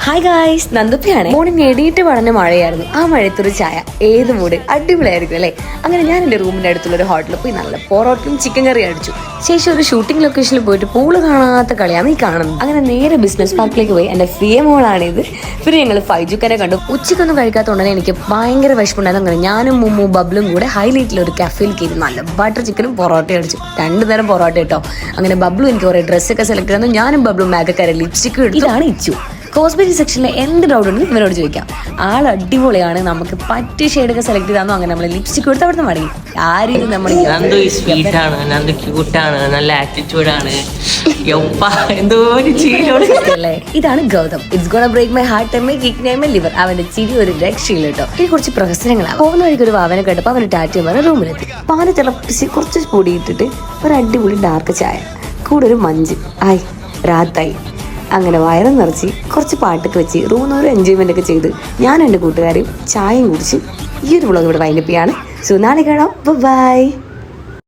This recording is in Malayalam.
Hi guys, നന്ദുപ്പിയാണ്. മോർണിംഗ് എണീറ്റ് വളർന്ന മഴയായിരുന്നു. ആ മഴയത്തൊരു ചായ, ഏത് മൂഡ്, അടിപൊളിയായിരിക്കും അല്ലേ? അങ്ങനെ ഞാൻ എൻ്റെ റൂമിൻ്റെ അടുത്തുള്ള ഒരു ഹോട്ടലിൽ പോയി നല്ല പൊറോട്ടയും ചിക്കൻ കറി അടിച്ചു. ശേഷം ഒരു ഷൂട്ടിംഗ് ലൊക്കേഷനിൽ പോയിട്ട് പൂള് കാണാത്ത കളിയാണ് ഈ കാണുന്നത്. അങ്ങനെ നേരെ ബിസിനസ് പാർക്കിലേക്ക് പോയി. എൻ്റെ ഫിയ മോളാണിത്. പിന്നെ ഞങ്ങൾ ഫൈജുക്കനെ കണ്ടു. ഉച്ചക്കൊന്നും കഴിക്കാത്തതുകൊണ്ടന്നെ എനിക്ക് ഭയങ്കര വിശപ്പുണ്ടായിരുന്നു. അങ്ങനെ ഞാനും മുമ്മും ബബ്ലും കൂടെ ഹൈലൈറ്റിൽ ഒരു കഫേയിൽ കയറി നല്ല ബട്ടർ ചിക്കനും പൊറോട്ടയും അടിച്ചു. 2 തരം പൊറോട്ട കേട്ടോ. അങ്ങനെ ബബ്ലു എനിക്ക് കുറേ ഡ്രസ്സൊക്കെ സെലക്ട് ചെയ്യുന്നു. ഞാനും ബബ്ലും മേക്കക്കാരെ ലിപ്സ്റ്റിക്കും എടുത്തു. ഇതാണ് ഇച്ചു. കോസ്മെറ്റിക് സെക്ഷനിൽ എന്ത് ഡൗട്ട് ഉണ്ടെങ്കിലും ഇവരോട് ചോദിക്കാം. ആൾ അടിപൊളിയാണ്. നമുക്ക് പറ്റിയ ഷെയ്ഡൊക്കെ സെലക്ട് ചെയ്താൽ അങ്ങനെ നമ്മൾ ലിപ്സ്റ്റിക് എടുത്ത് അവിടുന്ന് മടങ്ങി. ആരും നമ്മൾ ഇതാണ് Gautham. It's gonna break my heart and make ignite my liver. അവന്റെ ചിരി ഒരു രക്ഷയില്ല കേട്ടോ. ഈ കുറച്ച് പ്രഹസനങ്ങളാണ്. പോകുന്ന വഴിക്ക് ഒരു വാവനെ കേട്ടപ്പോൾ അവന് ടാറ്റയും പറഞ്ഞ റൂമിലെത്തി. പാല് തിളപ്പിച്ച് കുറച്ച് പൊടി ഇട്ടിട്ട് ഒരു അടിപൊളി ഡാർക്ക് ചായ, കൂടെ ഒരു മഞ്ച്. ആയി രാത്തായി. അങ്ങനെ വയറും നിറച്ച് കുറച്ച് പാട്ടൊക്കെ വെച്ച് റൂമിൽ എൻജോയ്മെന്റ് ഒക്കെ ചെയ്ത് ഞാൻ എൻ്റെ കൂട്ടുകാരും ചായയും കുടിച്ച് ഈ ഒരു വ്ളോഗ് ഇവിടെ വൈൻഡപ്പ് ചെയ്യാണ്. സോ നാളെ കാണാം. ബൈ.